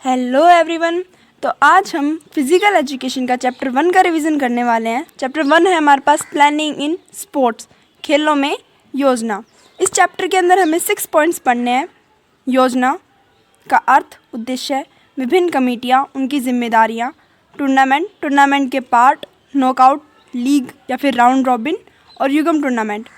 Hello everyone. तो आज हम फिज़िकल एजुकेशन का चैप्टर 1 का रिवीजन करने वाले हैं। चैप्टर 1 है हमारे पास प्लानिंग इन स्पोर्ट्स, खेलों में योजना। इस चैप्टर के अंदर हमें 6 पॉइंट्स पढ़ने हैं। योजना का अर्थ, उद्देश्य, विभिन्न कमेटियाँ, उनकी जिम्मेदारियाँ, टूर्नामेंट के पार्ट, नॉकआउट, लीग या फिर राउंड रॉबिन और युगम टूर्नामेंट,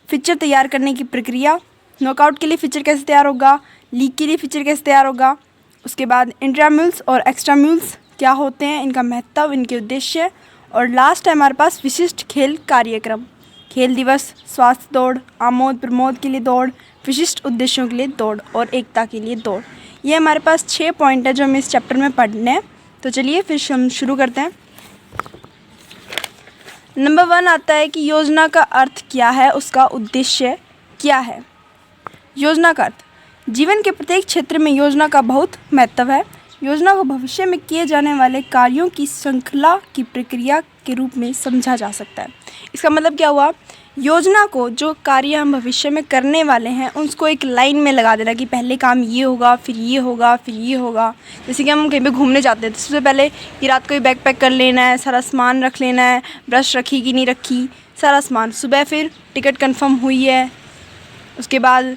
फीचर तैयार करने की प्रक्रिया, नॉकआउट के लिए फीचर कैसे तैयार होगा, लीग के लिए फीचर कैसे तैयार होगा, उसके बाद इंट्राम्यूल्स और एक्स्ट्राम्यूल्स क्या होते हैं, इनका महत्व, इनके उद्देश्य, और लास्ट है हमारे पास विशिष्ट खेल कार्यक्रम, खेल दिवस, स्वास्थ्य दौड़, आमोद प्रमोद के लिए दौड़, विशिष्ट उद्देश्यों के लिए दौड़ और एकता के लिए दौड़। ये हमारे पास 6 पॉइंट है जो हमें इस चैप्टर में पढ़ने हैं। तो चलिए फिर हम शुरू करते हैं। नंबर 1 आता है कि योजना का अर्थ क्या है, उसका उद्देश्य क्या है। योजना का अर्थ, जीवन के प्रत्येक क्षेत्र में योजना का बहुत महत्व है। योजना को भविष्य में किए जाने वाले कार्यों की श्रृंखला की प्रक्रिया के रूप में समझा जा सकता है। इसका मतलब क्या हुआ, योजना को जो कार्य हम भविष्य में करने वाले हैं उसको एक लाइन में लगा देना कि पहले काम ये होगा, फिर ये होगा, फिर ये होगा। जैसे कि हम कहीं पे घूमने जाते हैं तो सबसे पहले कि रात को ही बैग पैक कर लेना है, सारा सामान रख लेना है, ब्रश रखी कि नहीं रखी, सारा सामान। सुबह फिर टिकट कंफर्म हुई है, उसके बाद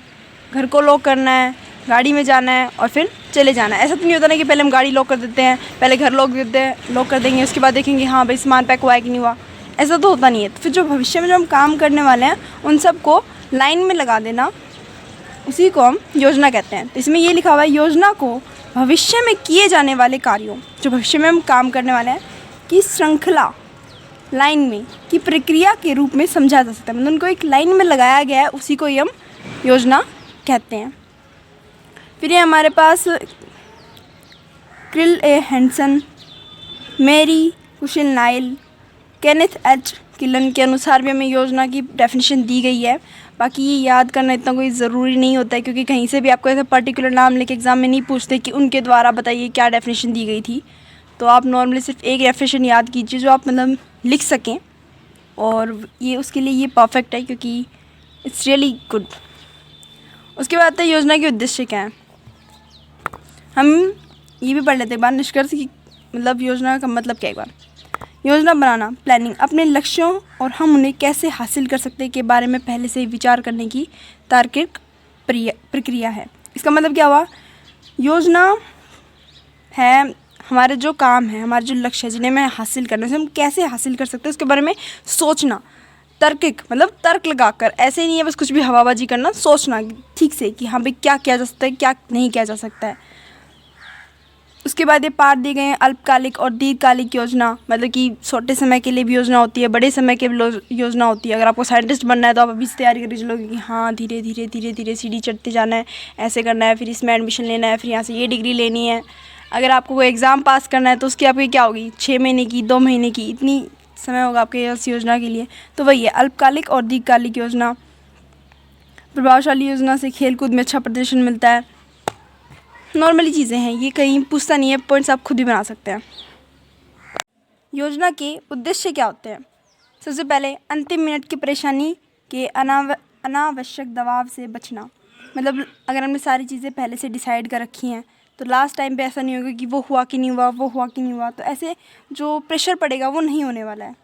घर को लॉक करना है, गाड़ी में जाना है और फिर चले जाना है। ऐसा तो नहीं होता ना कि पहले हम गाड़ी लॉक कर देते हैं, पहले घर लॉक कर देंगे, उसके बाद देखेंगे हाँ भाई सामान पैक हुआ है कि नहीं हुआ। ऐसा तो होता नहीं है। तो फिर जो भविष्य में जो हम काम करने वाले हैं उन सबको लाइन में लगा देना, उसी को हम योजना कहते हैं। तो इसमें ये लिखा हुआ है, योजना को भविष्य में किए जाने वाले कार्यों, जो भविष्य में हम काम करने वाले हैं, की श्रृंखला, लाइन में, की प्रक्रिया के रूप में समझा जा सकता है। मतलब उनको एक लाइन में लगाया गया है, उसी को ही हम योजना कहते हैं। फिर ये हमारे पास क्रिल ए हैंडसन, मेरी कुशिल नाइल, केनेथ एच किलन के अनुसार भी हमें योजना की डेफिनेशन दी गई है। बाकी ये याद करना इतना कोई ज़रूरी नहीं होता है, क्योंकि कहीं से भी आपको ऐसा पर्टिकुलर नाम लेके एग्ज़ाम में नहीं पूछते कि उनके द्वारा बताइए क्या डेफिनेशन दी गई थी। तो आप नॉर्मली सिर्फ एक डेफिनेशन याद कीजिए जो आप मतलब लिख सकें, और ये उसके लिए ये परफेक्ट है, क्योंकि इट्स रियली गुड। उसके बाद आता है योजना के उद्देश्य क्या है। हम ये भी पढ़ लेते हैं एक बार, निष्कर्ष की मतलब योजना का मतलब क्या है। एक बार, योजना बनाना, प्लानिंग, अपने लक्ष्यों और हम उन्हें कैसे हासिल कर सकते हैं के बारे में पहले से विचार करने की तार्किक प्रक्रिया है। इसका मतलब क्या हुआ, योजना है हमारे जो काम है, हमारे जो लक्ष्य है जिन्हें मैं हासिल करना है, हम कैसे हासिल कर सकते हैं उसके बारे में सोचना। तार्किक मतलब तर्क लगाकर, ऐसे नहीं है बस कुछ भी हवाबाजी करना, सोचना ठीक से कि हाँ भाई क्या किया जा सकता है, क्या नहीं किया जा सकता है। उसके बाद ये पार्ट दिए गए हैं, अल्पकालिक और दीर्घकालिक योजना, मतलब कि छोटे समय के लिए भी योजना होती है, बड़े समय के भी योजना होती है। अगर आपको साइंटिस्ट बनना है तो आप अभी से तैयारी कर चलोगे कि हाँ धीरे धीरे सीढ़ी चढ़ते जाना है, ऐसे करना है, फिर इसमें एडमिशन लेना है, फिर यहाँ से ये डिग्री लेनी है। अगर आपको कोई एग्ज़ाम पास करना है तो उसकी आपकी क्या होगी, 6 महीने की, 2 महीने की, इतनी समय होगा आपके इस योजना के लिए। तो वही है अल्पकालिक और दीर्घकालिक योजना। प्रभावशाली योजना से खेलकूद में अच्छा प्रदर्शन मिलता है। नॉर्मली चीज़ें हैं, ये कहीं पूछता नहीं है, पॉइंट्स आप खुद भी बना सकते हैं। योजना के उद्देश्य क्या होते हैं। सबसे पहले अंतिम मिनट की परेशानी के अनावश्यक दबाव से बचना। मतलब अगर हमने सारी चीज़ें पहले से डिसाइड कर रखी हैं तो लास्ट टाइम पे ऐसा नहीं होगा कि वो हुआ कि नहीं हुआ, वो हुआ कि नहीं हुआ, तो ऐसे जो प्रेशर पड़ेगा वो नहीं होने वाला है।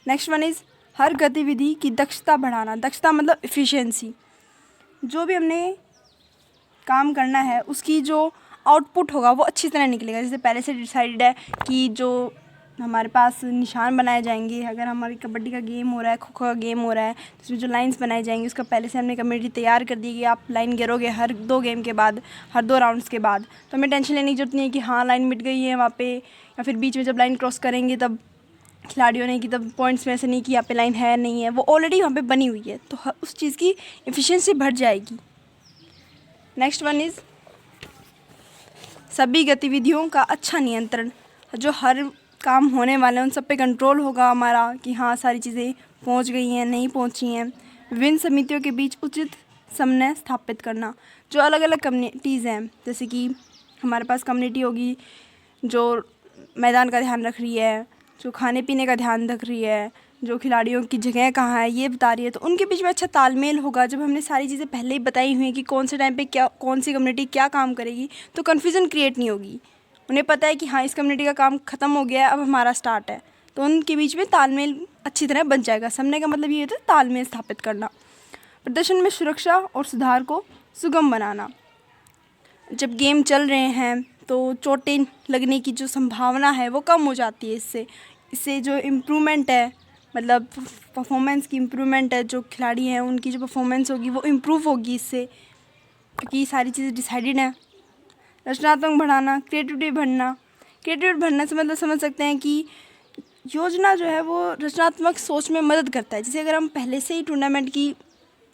नेक्स्ट वन इज़ हर गतिविधि की दक्षता बढ़ाना। दक्षता मतलब एफिशिएंसी, जो भी हमने काम करना है उसकी जो आउटपुट होगा वो अच्छी तरह निकलेगा। जैसे पहले से डिसाइडेड है कि जो हमारे पास निशान बनाए जाएंगे, अगर हमारी कबड्डी का गेम हो रहा है, खो खो का गेम हो रहा है, तो उसमें जो लाइंस बनाई जाएंगी उसका पहले से हमने कमेटी तैयार कर दी कि आप लाइन गिरोगे हर 2 गेम के बाद, हर 2 राउंड्स के बाद। तो हमें टेंशन लेने की जरूरत नहीं है कि हाँ लाइन मिट गई है वहाँ पे, या फिर बीच में जब लाइन क्रॉस करेंगे तब खिलाड़ियों ने कि तब पॉइंट्स में ऐसे नहीं कि यहाँ पे लाइन है नहीं है, वो ऑलरेडी वहाँ पे बनी हुई है, तो उस चीज़ की एफिशिएंसी बढ़ जाएगी। नेक्स्ट वन इज़ सभी गतिविधियों का अच्छा नियंत्रण। जो हर काम होने वाले हैं उन सब पे कंट्रोल होगा हमारा कि हाँ सारी चीज़ें पहुँच गई हैं, नहीं पहुँची हैं। विभिन्न समितियों के बीच उचित समन्वय स्थापित करना। जो अलग अलग कम्युनिटीज़ हैं, जैसे कि हमारे पास कम्युनिटी होगी जो मैदान का ध्यान रख रही है, जो खाने पीने का ध्यान रख रही है, जो खिलाड़ियों की जगह कहाँ है ये बता रही है, तो उनके बीच में अच्छा तालमेल होगा। जब हमने सारी चीज़ें पहले ही बताई हुई हैं कि कौन से टाइम पे क्या कौन सी कम्युनिटी क्या काम करेगी, तो कन्फ्यूज़न क्रिएट नहीं होगी। उन्हें पता है कि हाँ, इस कम्युनिटी का काम ख़त्म हो गया है, अब हमारा स्टार्ट है, तो उनके बीच में तालमेल अच्छी तरह बन जाएगा। समझने का मतलब ये होता है तालमेल स्थापित करना। प्रदर्शन में सुरक्षा और सुधार को सुगम बनाना। जब गेम चल रहे हैं तो चोटें लगने की जो संभावना है वो कम हो जाती है। इससे जो इम्प्रूवमेंट है, मतलब परफॉर्मेंस की इम्प्रूवमेंट है, जो खिलाड़ी हैं उनकी जो परफॉर्मेंस होगी वो इम्प्रूव होगी इससे, क्योंकि सारी चीज़ें डिसाइडेड हैं। रचनात्मक बढ़ाना, क्रिएटिविटी बढ़ना से मतलब समझ सकते हैं कि योजना जो है वो रचनात्मक सोच में मदद करता है। जैसे अगर हम पहले से ही टूर्नामेंट की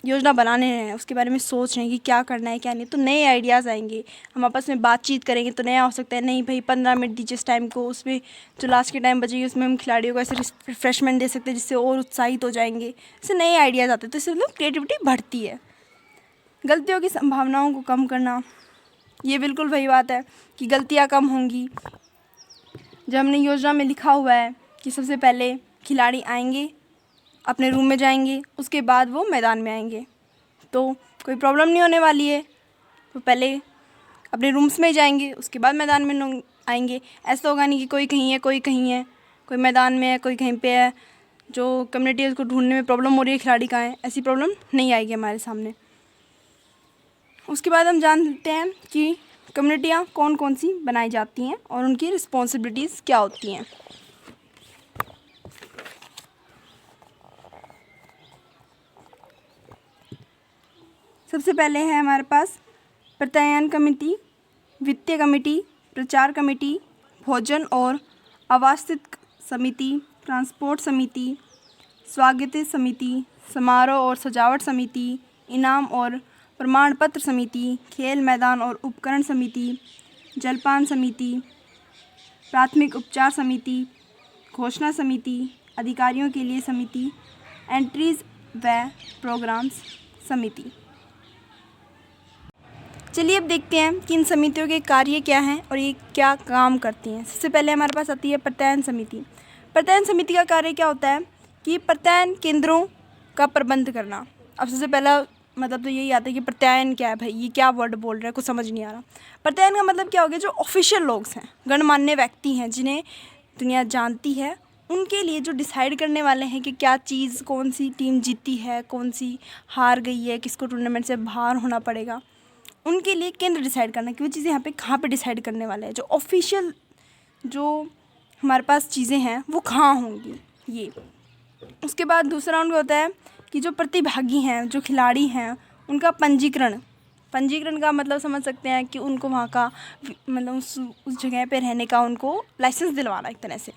योजना बनाने हैं, उसके बारे में सोच रहे हैं कि क्या करना है क्या नहीं, तो नए आइडियाज़ आएंगे। हम आपस में बातचीत करेंगे तो नया हो सकता है, नहीं भाई 15 मिनट दीजिए इस टाइम को, उसमें जो लास्ट के टाइम बचेगी उसमें हम खिलाड़ियों को ऐसे रिफ्रेशमेंट दे सकते हैं जिससे और उत्साहित हो जाएंगे। इससे नए आइडियाज़ आते हैं, तो इससे मतलब क्रिएटिविटी बढ़ती है। गलतियों की संभावनाओं को कम करना, ये बिल्कुल वही बात है कि गलतियाँ कम होंगी। जब हमने योजना में लिखा हुआ है कि सबसे पहले खिलाड़ी आएंगे, अपने रूम में जाएंगे, उसके बाद वो मैदान में आएंगे, तो कोई प्रॉब्लम नहीं होने वाली है। तो पहले अपने रूम्स में जाएंगे, उसके बाद मैदान में लोग आएंगे। ऐसा होगा नहीं कि कोई कहीं है कोई कहीं है, कोई मैदान में है कोई कहीं पे है, जो कम्युनिटी है उसको ढूंढने में प्रॉब्लम हो रही है खिलाड़ी कहाँ है, ऐसी प्रॉब्लम नहीं आएगी हमारे सामने। उसके बाद हम जानते हैं कि कम्युनिटियाँ कौन कौन सी बनाई जाती हैं और उनकी रिस्पॉन्सिबिलिटीज़ क्या होती हैं। सबसे पहले है हमारे पास प्रत्यायन कमेटी, वित्तीय कमेटी, प्रचार कमेटी, भोजन और आवासित समिति, ट्रांसपोर्ट समिति, स्वागत समिति, समारोह और सजावट समिति, इनाम और प्रमाण पत्र समिति, खेल मैदान और उपकरण समिति, जलपान समिति, प्राथमिक उपचार समिति, घोषणा समिति, अधिकारियों के लिए समिति, एंट्रीज व प्रोग्राम्स समिति। चलिए अब देखते हैं कि इन समितियों के कार्य क्या हैं और ये क्या काम करती हैं। सबसे पहले हमारे पास आती है प्रत्यायन समिति। प्रत्यायन समिति का कार्य क्या होता है कि प्रत्यायन केंद्रों का प्रबंध करना। अब सबसे पहला मतलब तो यही आता है कि प्रत्यायन क्या है, भाई ये क्या वर्ड बोल रहे हैं, कुछ समझ नहीं आ रहा। प्रत्यायन का मतलब क्या हो गया, जो ऑफिशियल लोग हैं, गणमान्य व्यक्ति हैं जिन्हें दुनिया जानती है, उनके लिए जो डिसाइड करने वाले हैं कि क्या चीज़, कौन सी टीम जीती है, कौन सी हार गई है, किसको टूर्नामेंट से बाहर होना पड़ेगा, उनके लिए केंद्र डिसाइड करना कि वो चीज़ें यहाँ पे कहाँ पे डिसाइड करने वाले हैं। जो ऑफिशियल जो हमारे पास चीज़ें हैं वो कहाँ होंगी ये। उसके बाद दूसरा उनका होता है कि जो प्रतिभागी हैं, जो खिलाड़ी हैं, उनका पंजीकरण का मतलब समझ सकते हैं कि उनको वहाँ का मतलब उस जगह पे रहने का उनको लाइसेंस दिलवाना एक तरह से,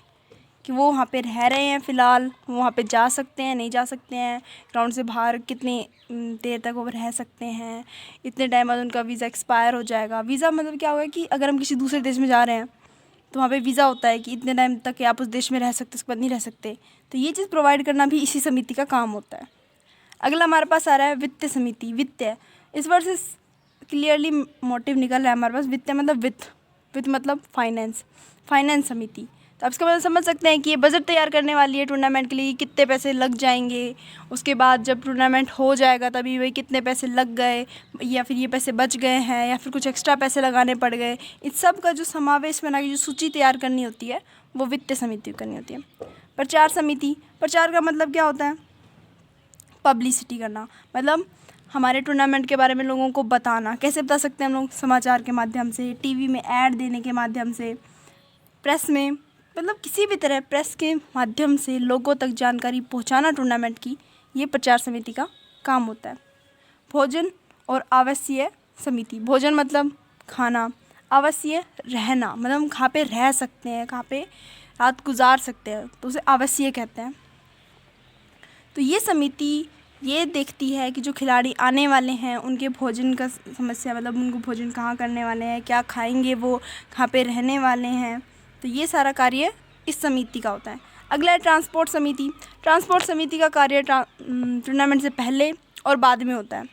कि वो वहाँ पे रह रहे हैं फ़िलहाल, वो वहाँ पे जा सकते हैं नहीं जा सकते हैं, ग्राउंड से बाहर कितनी देर तक वो रह सकते हैं, इतने टाइम बाद उनका वीज़ा एक्सपायर हो जाएगा। वीज़ा मतलब क्या होगा कि अगर हम किसी दूसरे देश में जा रहे हैं तो वहाँ पे वीज़ा होता है कि इतने टाइम तक आप उस देश में रह सकते, उसके बाद नहीं रह सकते, तो ये चीज़ प्रोवाइड करना भी इसी समिति का काम होता है। अगला हमारे पास आ रहा है वित्तीय समिति। वित्तीय, इस वर्ड से क्लियरली मोटिव निकल रहा है हमारे पास। वित्तीय मतलब वित्त मतलब फाइनेंस समिति। तो आप इसका मतलब समझ सकते हैं कि ये बजट तैयार करने वाली है टूर्नामेंट के लिए, कितने पैसे लग जाएंगे, उसके बाद जब टूर्नामेंट हो जाएगा तभी वही कितने पैसे लग गए, या फिर ये पैसे बच गए हैं, या फिर कुछ एक्स्ट्रा पैसे लगाने पड़ गए, इस सब का जो समावेश बना के जो सूची तैयार करनी होती है वो वित्तीय समिति करनी होती है। प्रचार समिति, प्रचार का मतलब क्या होता है, पब्लिसिटी करना, मतलब हमारे टूर्नामेंट के बारे में लोगों को बताना। कैसे बता सकते हैं हम लोग, समाचार के माध्यम से, टीवी में ऐड देने के माध्यम से, प्रेस में, मतलब किसी भी तरह प्रेस के माध्यम से लोगों तक जानकारी पहुंचाना टूर्नामेंट की, ये प्रचार समिति का काम होता है। भोजन और आवासीय समिति, भोजन मतलब खाना, आवासीय रहना मतलब हम कहाँ पे रह सकते हैं, कहाँ पे रात गुजार सकते हैं, तो उसे आवासीय कहते हैं। तो ये समिति ये देखती है कि जो खिलाड़ी आने वाले हैं उनके भोजन का समस्या, मतलब उनको भोजन कहाँ करने वाले हैं, क्या खाएंगे, वो कहाँ पे रहने वाले हैं, तो ये सारा कार्य इस समिति का होता है। अगला है ट्रांसपोर्ट समिति। ट्रांसपोर्ट समिति का कार्य टूर्नामेंट से पहले और बाद में होता है,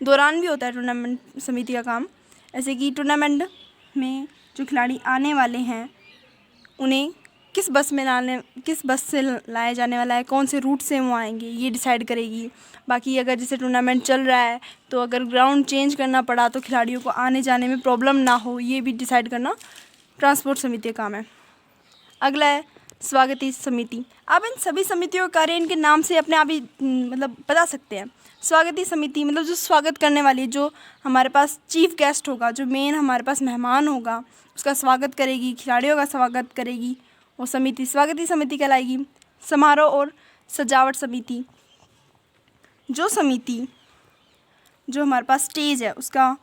दौरान भी होता है टूर्नामेंट समिति का काम। ऐसे कि टूर्नामेंट में जो खिलाड़ी आने वाले हैं उन्हें किस बस से लाया जाने वाला है, कौन से रूट से वो आएंगे, ये डिसाइड करेगी। बाकी अगर जैसे टूर्नामेंट चल रहा है तो अगर ग्राउंड चेंज करना पड़ा तो खिलाड़ियों को आने जाने में प्रॉब्लम ना हो, ये भी डिसाइड करना ट्रांसपोर्ट समिति का काम है। अगला है स्वागती समिति। आप इन सभी समितियों का कार्य इनके नाम से अपने आप ही मतलब बता सकते हैं। स्वागती समिति मतलब जो स्वागत करने वाली, जो हमारे पास चीफ गेस्ट होगा, जो मेन हमारे पास मेहमान होगा, उसका स्वागत करेगी, खिलाड़ियों का स्वागत करेगी, वो समिति स्वागती समिति कहलाएगी। समारोह और सजावट समिति, जो समिति जो हमारे पास स्टेज है उसका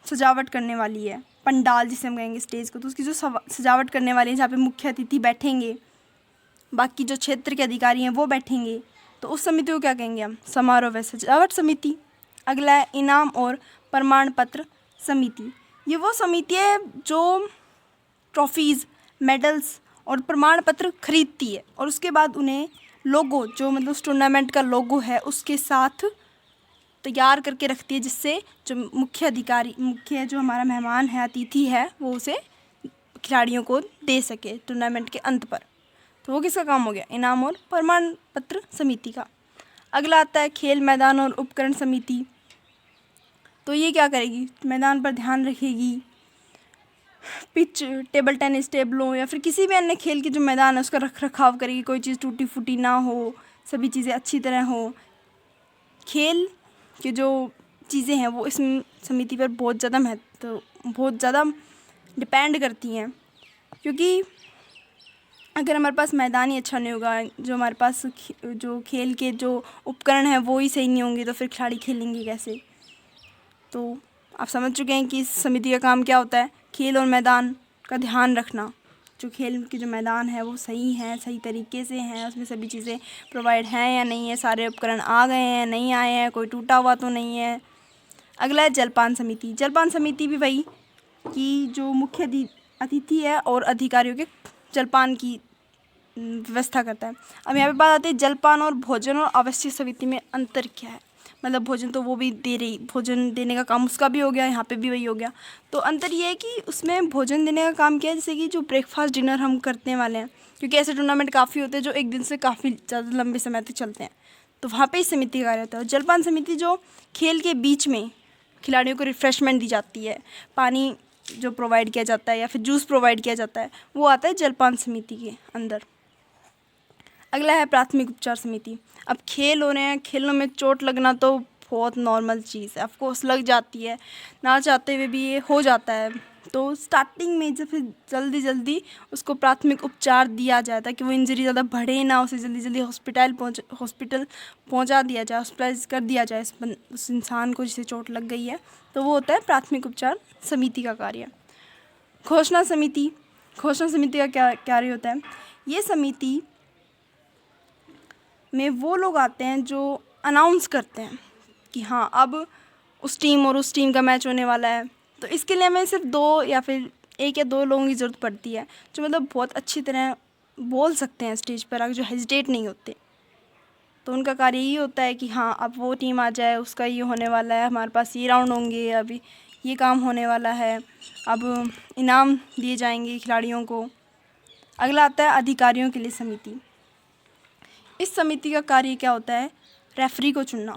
सजावट करने वाली है, पंडाल जिसे हम कहेंगे स्टेज को, तो उसकी जो सजावट करने वाली है, जहाँ पे मुख्य अतिथि बैठेंगे, बाकी जो क्षेत्र के अधिकारी हैं वो बैठेंगे, तो उस समिति को क्या कहेंगे हम, समारोह व सजावट समिति। अगला है इनाम और प्रमाण पत्र समिति। ये वो समिति है जो ट्रॉफीज़, मेडल्स और प्रमाण पत्र खरीदती है और उसके बाद उन्हें लोगो, जो मतलब उस टूर्नामेंट का लोगो है, उसके साथ तैयार करके रखती है, जिससे जो मुख्य जो हमारा मेहमान है, अतिथि है, वो उसे खिलाड़ियों को दे सके टूर्नामेंट के अंत पर। तो वो किसका काम हो गया, इनाम और प्रमाण पत्र समिति का। अगला आता है खेल मैदान और उपकरण समिति। तो ये क्या करेगी, मैदान पर ध्यान रखेगी, पिच, टेबल टेनिस टेबलों या फिर किसी भी अन्य खेल के जो मैदान है उसका रख रखाव करेगी, कोई चीज़ टूटी फूटी ना हो, सभी चीज़ें अच्छी तरह हो। खेल की जो चीज़ें हैं वो इस समिति पर बहुत ज़्यादा डिपेंड करती हैं, क्योंकि अगर हमारे पास मैदान ही अच्छा नहीं होगा, जो हमारे पास जो खेल के जो उपकरण हैं वो ही सही नहीं होंगे, तो फिर खिलाड़ी खेलेंगे कैसे। तो आप समझ चुके हैं कि इस समिति का काम क्या होता है, खेल और मैदान का ध्यान रखना, जो खेल के जो मैदान है वो सही है, सही तरीके से हैं, उसमें सभी चीज़ें प्रोवाइड हैं या नहीं है, सारे उपकरण आ गए हैं, नहीं आए हैं, कोई टूटा हुआ तो नहीं है। अगला है जलपान समिति। जलपान समिति भी वही कि जो मुख्य अतिथि है और अधिकारियों के जलपान की व्यवस्था करता है। अब यहाँ पे बात आती है जलपान और भोजन और आवश्यक समिति में अंतर क्या है। मतलब भोजन तो वो भी भोजन देने का काम उसका भी हो गया, यहाँ पे भी वही हो गया। तो अंतर ये है कि उसमें भोजन देने का काम क्या है, जैसे कि जो ब्रेकफास्ट डिनर हम करने वाले हैं, क्योंकि ऐसे टूर्नामेंट काफ़ी होते हैं जो एक दिन से काफ़ी ज़्यादा लंबे समय तक चलते हैं, तो वहाँ पे इस समिति का कार्य होता है। जलपान समिति जो खेल के बीच में खिलाड़ियों को रिफ़्रेशमेंट दी जाती है, पानी जो प्रोवाइड किया जाता है या फिर जूस प्रोवाइड किया जाता है, वो आता है जलपान समिति के अंदर। अगला है प्राथमिक उपचार समिति। अब खेल हो रहे हैं, खेलों में चोट लगना तो बहुत नॉर्मल चीज़ है, ऑफकोर्स लग जाती है, ना चाहते हुए भी ये हो जाता है। तो स्टार्टिंग में जब जल्दी उसको प्राथमिक उपचार दिया जाए ताकि वो इंजरी ज़्यादा बढ़े ना, उसे जल्दी हॉस्पिटल पहुंचा दिया जाए, हॉस्पिटलाइज कर दिया जाए उस इंसान को जिसे चोट लग गई है, तो वो होता है प्राथमिक उपचार समिति का कार्य। घोषणा समिति का क्या कार्य होता है, ये समिति में वो लोग आते हैं जो अनाउंस करते हैं कि हाँ अब उस टीम और उस टीम का मैच होने वाला है। तो इसके लिए हमें सिर्फ 2 या फिर 1 या 2 लोगों की ज़रूरत पड़ती है, जो मतलब बहुत अच्छी तरह बोल सकते हैं स्टेज पर आकर, जो हेजिटेट नहीं होते। तो उनका कार्य यही होता है कि हाँ अब वो टीम आ जाए, उसका ये होने वाला है, हमारे पास ये राउंड होंगे, अभी ये काम होने वाला है, अब इनाम दिए जाएंगे खिलाड़ियों को। अगला आता है अधिकारियों के लिए समिति। इस समिति का कार्य क्या होता है, रेफरी को चुनना,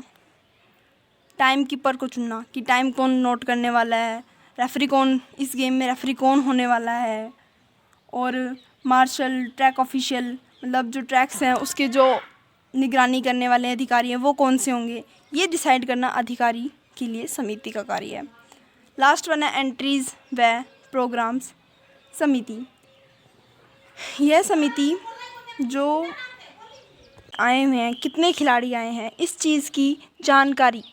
टाइम कीपर को चुनना कि टाइम कौन नोट करने वाला है, रेफरी कौन, इस गेम में रेफरी कौन होने वाला है, और मार्शल, ट्रैक ऑफिशियल, मतलब जो ट्रैक्स हैं उसके जो निगरानी करने वाले अधिकारी हैं वो कौन से होंगे, ये डिसाइड करना अधिकारी के लिए समिति का कार्य है। लास्ट वन है एंट्रीज़ व प्रोग्राम्स समिति। यह समिति जो आए हुए हैं, कितने खिलाड़ी आए हैं, इस चीज़ की जानकारी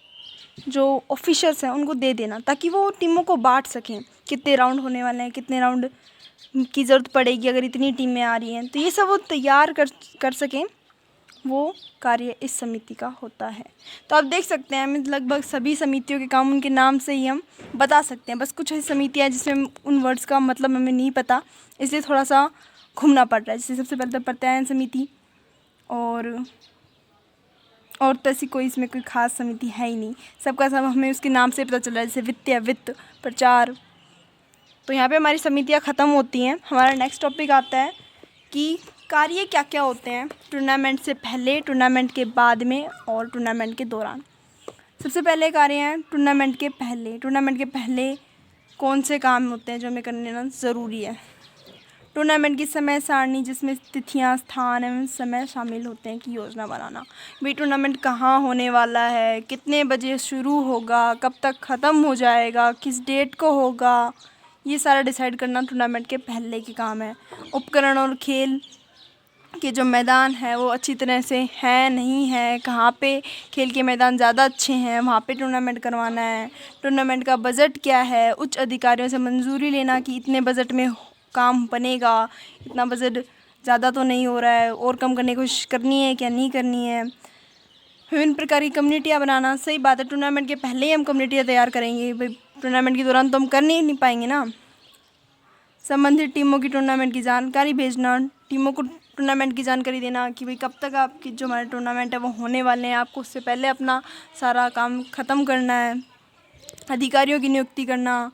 जो ऑफिसर्स हैं उनको दे देना, ताकि वो टीमों को बांट सकें, कितने राउंड होने वाले हैं, कितने राउंड की ज़रूरत पड़ेगी अगर इतनी टीमें आ रही हैं, तो ये सब वो तैयार कर सकें, वो कार्य इस समिति का होता है। तो आप देख सकते हैं लगभग सभी समितियों के काम उनके नाम से ही हम बता सकते हैं। बस कुछ ऐसी समितियाँ जिसमें उन वर्ड्स का मतलब हमें नहीं पता, इसलिए थोड़ा सा घूमना पड़ रहा है। जैसे सबसे पहले प्रत्यायन समिति, और तो ऐसी कोई इसमें कोई ख़ास समिति है ही नहीं, सबका सब हमें उसके नाम से पता चल रहा है, जैसे वित्त, प्रचार। तो यहाँ पे हमारी समितियाँ ख़त्म होती हैं। हमारा नेक्स्ट टॉपिक आता है कि कार्य क्या क्या होते हैं टूर्नामेंट से पहले, टूर्नामेंट के बाद में और टूर्नामेंट के दौरान। सबसे पहले कार्य हैं टूर्नामेंट के पहले। टूर्नामेंट के पहले कौन से काम होते हैं जो हमें करना ज़रूरी है। टूर्नामेंट की समय सारणी, जिसमें तिथियां, स्थान एवं समय शामिल होते हैं, की योजना बनाना। भाई टूर्नामेंट कहाँ होने वाला है, कितने बजे शुरू होगा, कब तक ख़त्म हो जाएगा, किस डेट को होगा, ये सारा डिसाइड करना टूर्नामेंट के पहले के काम है। उपकरण और खेल के जो मैदान है वो अच्छी तरह से हैं नहीं है, कहाँ पे खेल के मैदान ज़्यादा अच्छे हैं वहाँ पे टूर्नामेंट करवाना है। टूर्नामेंट का बजट क्या है, उच्च अधिकारियों से मंजूरी लेना कि इतने बजट में काम बनेगा, इतना बजट ज़्यादा तो नहीं हो रहा है, और कम करने की कोशिश करनी है क्या नहीं करनी है। विभिन्न प्रकार की कम्युनिटियाँ बनाना। सही बात है, टूर्नामेंट के पहले ही हम कम्युनिटियाँ तैयार करेंगे, भाई टूर्नामेंट के दौरान तो हम कर नहीं पाएंगे ना। संबंधित टीमों की टूर्नामेंट की जानकारी भेजना, टीमों को टूर्नामेंट की जानकारी देना कि भाई कब तक आपकी जो हमारे टूर्नामेंट है वो होने वाले हैं, आपको उससे पहले अपना सारा काम ख़त्म करना है। अधिकारियों की नियुक्ति करना,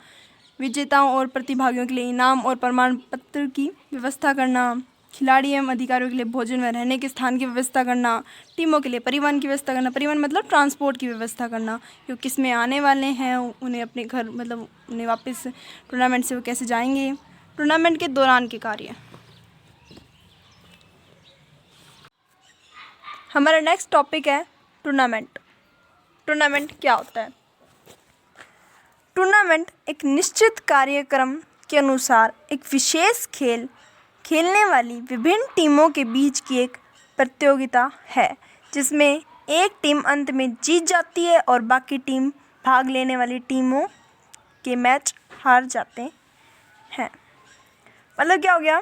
विजेताओं और प्रतिभागियों के लिए इनाम और प्रमाण पत्र की व्यवस्था करना, खिलाड़ी एवं अधिकारियों के लिए भोजन व रहने के स्थान की व्यवस्था करना, टीमों के लिए परिवहन की व्यवस्था करना। परिवहन मतलब ट्रांसपोर्ट की व्यवस्था करना, जो किस में आने वाले हैं उन्हें अपने घर, मतलब उन्हें वापस टूर्नामेंट से वो कैसे जाएंगे। टूर्नामेंट के दौरान के कार्य। हमारा नेक्स्ट टॉपिक है टूर्नामेंट। टूर्नामेंट क्या होता है। टूर्नामेंट एक निश्चित कार्यक्रम के अनुसार एक विशेष खेल खेलने वाली विभिन्न टीमों के बीच की एक प्रतियोगिता है, जिसमें एक टीम अंत में जीत जाती है और बाकी टीम भाग लेने वाली टीमों के मैच हार जाते हैं। मतलब क्या हो गया,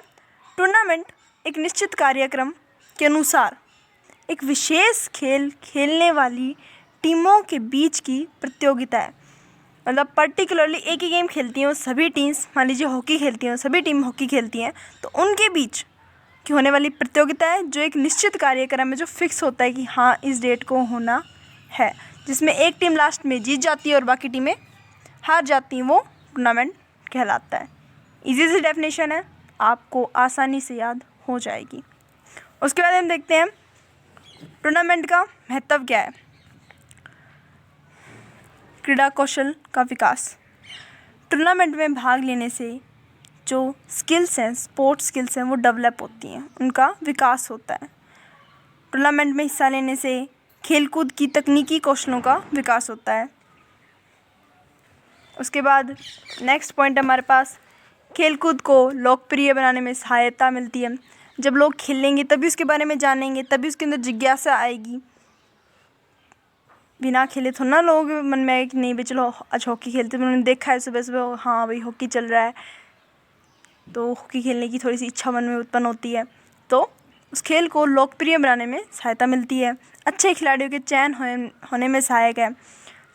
टूर्नामेंट एक निश्चित कार्यक्रम के अनुसार एक विशेष खेल खेलने वाली टीमों के बीच की प्रतियोगिता है। मतलब पर्टिकुलरली एक ही गेम खेलती हैं वो सभी टीम्स, मान लीजिए हॉकी खेलती हैं, सभी टीम हॉकी खेलती हैं, तो उनके बीच की होने वाली प्रतियोगिता है, जो एक निश्चित कार्यक्रम है जो फिक्स होता है कि हाँ इस डेट को होना है, जिसमें एक टीम लास्ट में जीत जाती है और बाकी टीमें हार जाती हैं, वो टूर्नामेंट कहलाता है। इजी सी डेफिनेशन है, आपको आसानी से याद हो जाएगी। उसके बाद हम देखते हैं टूर्नामेंट का महत्व क्या है। क्रीड़ा कौशल का विकास। टूर्नामेंट में भाग लेने से जो स्किल्स हैं, स्पोर्ट्स स्किल्स हैं, वो डेवलप होती हैं, उनका विकास होता है। टूर्नामेंट में हिस्सा लेने से खेलकूद की तकनीकी कौशलों का विकास होता है। उसके बाद नेक्स्ट पॉइंट हमारे पास, खेलकूद को लोकप्रिय बनाने में सहायता मिलती है। जब लोग खेलेंगे तभी उसके बारे में जानेंगे, तभी उसके अंदर जिज्ञासा आएगी। बिना खेले थोड़ा ना लोग मन में आए कि नहीं भाई चलो आज हॉकी खेलते हैं, उन्होंने देखा है सुबह सुबह हाँ भाई हॉकी चल रहा है, तो हॉकी खेलने की थोड़ी सी इच्छा मन में उत्पन्न होती है। तो उस खेल को लोकप्रिय बनाने में सहायता मिलती है। अच्छे खिलाड़ियों के चयन होने में सहायक है।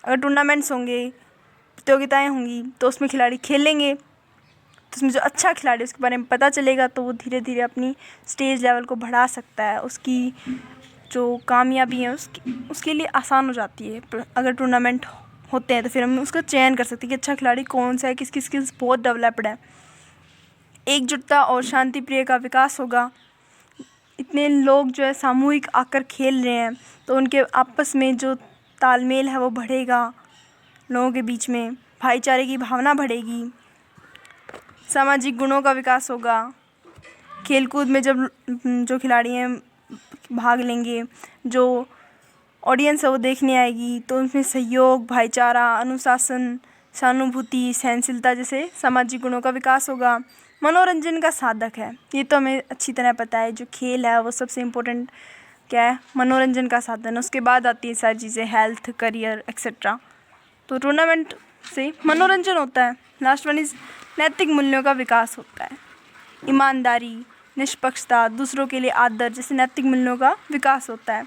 अगर टूर्नामेंट्स होंगे, प्रतियोगिताएँ होंगी, तो उसमें खिलाड़ी खेलेंगे, तो उसमें जो अच्छा खिलाड़ी है उसके बारे में पता चलेगा, तो वो धीरे धीरे अपनी स्टेज लेवल को बढ़ा सकता है। उसकी जो कामयाबी है उसके लिए आसान हो जाती है। अगर टूर्नामेंट होते हैं तो फिर हम उसका चयन कर सकते हैं कि अच्छा खिलाड़ी कौन सा है, किसकी स्किल्स बहुत डेवलप्ड है। एकजुटता और शांति प्रिय का विकास होगा। इतने लोग जो है सामूहिक आकर खेल रहे हैं, तो उनके आपस में जो तालमेल है वो बढ़ेगा, लोगों के बीच में भाईचारे की भावना बढ़ेगी। सामाजिक गुणों का विकास होगा। खेलकूद में जब जो खिलाड़ी हैं भाग लेंगे, जो ऑडियंस है वो देखने आएगी, तो उनमें सहयोग, भाईचारा, अनुशासन, सहानुभूति, सहनशीलता जैसे सामाजिक गुणों का विकास होगा। मनोरंजन का साधक है, ये तो हमें अच्छी तरह पता है, जो खेल है वो सबसे इम्पोर्टेंट क्या है, मनोरंजन का साधन। उसके बाद आती है सारी चीज़ें, हेल्थ, करियर एक्सेट्रा। तो टूर्नामेंट से मनोरंजन होता है। लास्ट वन इज़ नैतिक मूल्यों का विकास होता है। ईमानदारी, निष्पक्षता, दूसरों के लिए आदर जैसे नैतिक मूल्यों का विकास होता है।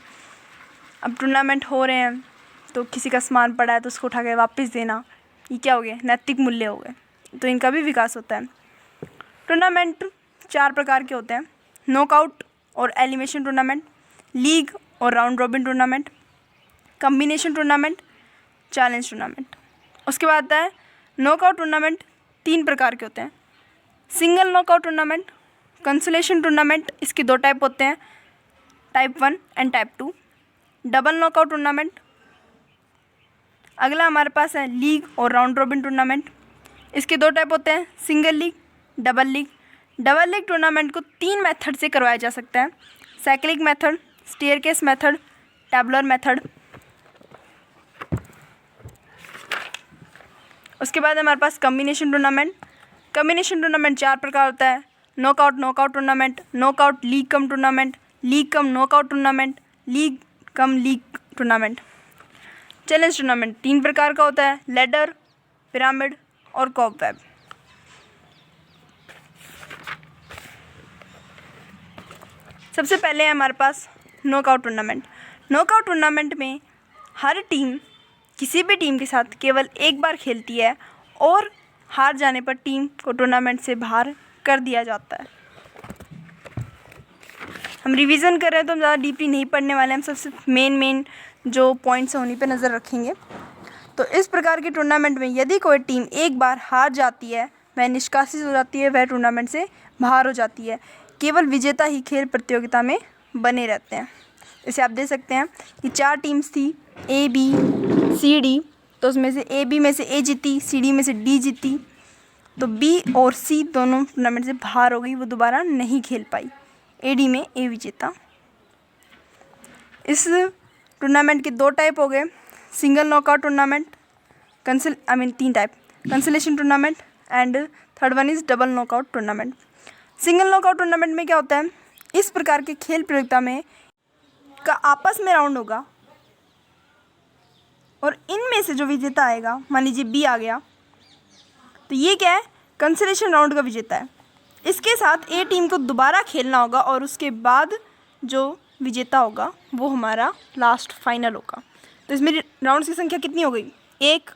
अब टूर्नामेंट हो रहे हैं तो किसी का सामान पड़ा है तो उसको उठा के वापस देना, ये क्या हो गया, नैतिक मूल्य हो गए, तो इनका भी विकास होता है। टूर्नामेंट 4 प्रकार के होते हैं, नॉकआउट और एलिमिनेशन टूर्नामेंट, लीग और round robin tournament, combination tournament, challenge tournament. उसके बाद आता है नॉकआउट टूर्नामेंट। 3 प्रकार के होते हैं, single knockout tournament, consolation tournament, इसके 2 टाइप होते हैं, type 1 and type 2। Double knockout tournament. अगला हमारे पास है लीग और राउंड रॉबिन टूर्नामेंट। इसके 2 टाइप होते हैं, single league, double league. Double league tournament को 3 मेथड से करवाया जा सकता है, cyclic method, staircase method, tabular method. उसके बाद हमारे पास कॉम्बिनेशन टूर्नामेंट। कॉम्बिनेशन टूर्नामेंट 4 प्रकार होता है, knockout knockout tournament, knockout league cum tournament, league cum knockout tournament, league cum league tournament. Challenge tournament 3 प्रकार का होता है, लैडर, पिरामिड और कॉबवेब। सबसे पहले है हमारे पास नॉकआउट टूर्नामेंट। नॉकआउट टूर्नामेंट में हर टीम किसी भी टीम के साथ केवल एक बार खेलती है और हार जाने पर टीम को टूर्नामेंट से बाहर कर दिया जाता है। हम रिवीजन कर रहे हैं तो हम ज़्यादा डीपली नहीं पढ़ने वाले, हम सबसे मेन जो पॉइंट्स हैं उन्हीं पे नज़र रखेंगे। तो इस प्रकार के टूर्नामेंट में यदि कोई टीम एक बार हार जाती है, वह निष्कासित हो जाती है, वह टूर्नामेंट से बाहर हो जाती है। केवल विजेता ही खेल प्रतियोगिता में बने रहते हैं। इसे आप देख सकते हैं कि 4 टीम्स थी, ए बी सी डी, तो उसमें से ए बी में से ए जीती, सी डी में से डी जीती, तो बी और सी दोनों टूर्नामेंट से बाहर हो गई, वो दोबारा नहीं खेल पाई। ए डी में ए विजेता। इस टूर्नामेंट के 2 टाइप हो गए, single knockout tournament, 3 type, consolation tournament and third one is double knockout tournament. Single knockout tournament में क्या होता है, इस प्रकार के खेल प्रतियोगिता में का आपस में राउंड होगा और इनमें से जो विजेता आएगा, मान लीजिए बी आ गया, तो ये क्या है, कंसोलेशन राउंड का विजेता है। इसके साथ ए टीम को दोबारा खेलना होगा और उसके बाद जो विजेता होगा वो हमारा लास्ट फाइनल होगा। तो इसमें राउंड्स की संख्या कितनी हो गई, 1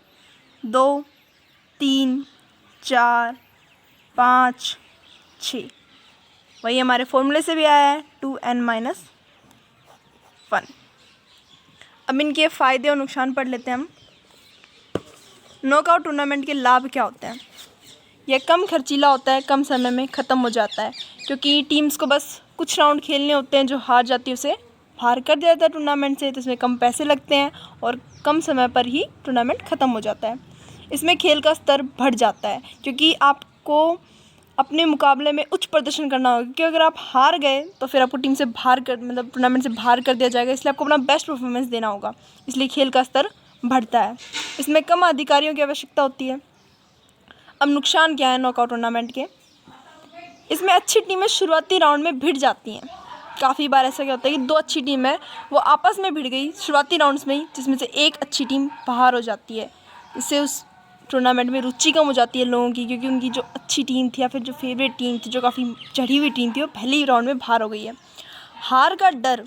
2 3 4 5 6, वही हमारे फॉर्मूले से भी आया है 2n-1। अब इनके फ़ायदे और नुकसान पढ़ लेते हैं हम। नॉकआउट टूर्नामेंट के लाभ क्या होते हैं, यह कम खर्चीला होता है, कम समय में ख़त्म हो जाता है, क्योंकि टीम्स को बस कुछ राउंड खेलने होते हैं, जो हार जाती है उसे बाहर कर दिया जाता है टूर्नामेंट से, तो इसमें कम पैसे लगते हैं और कम समय पर ही टूर्नामेंट ख़त्म हो जाता है। इसमें खेल का स्तर बढ़ जाता है, क्योंकि आपको अपने मुकाबले में उच्च प्रदर्शन करना होगा, क्योंकि अगर आप हार गए तो फिर आपको टीम से बाहर कर टूर्नामेंट से बाहर कर दिया जाएगा, इसलिए आपको अपना बेस्ट परफॉर्मेंस देना होगा, इसलिए खेल का स्तर बढ़ता है। इसमें कम अधिकारियों की आवश्यकता होती है। अब नुकसान क्या है नॉकआउट टूर्नामेंट के, इसमें अच्छी टीमें शुरुआती राउंड में भिड़ जाती हैं। काफ़ी बार ऐसा क्या होता है कि 2 अच्छी टीम है वो आपस में भिड़ गई शुरुआती राउंड्स में ही, जिसमें से एक अच्छी टीम बाहर हो जाती है। इससे उस टूर्नामेंट में रुचि कम हो जाती है लोगों की, क्योंकि उनकी जो अच्छी टीम थी या फिर जो फेवरेट टीम थी, जो काफ़ी चढ़ी हुई टीम थी, वो पहले ही राउंड में बाहर हो गई है। हार का डर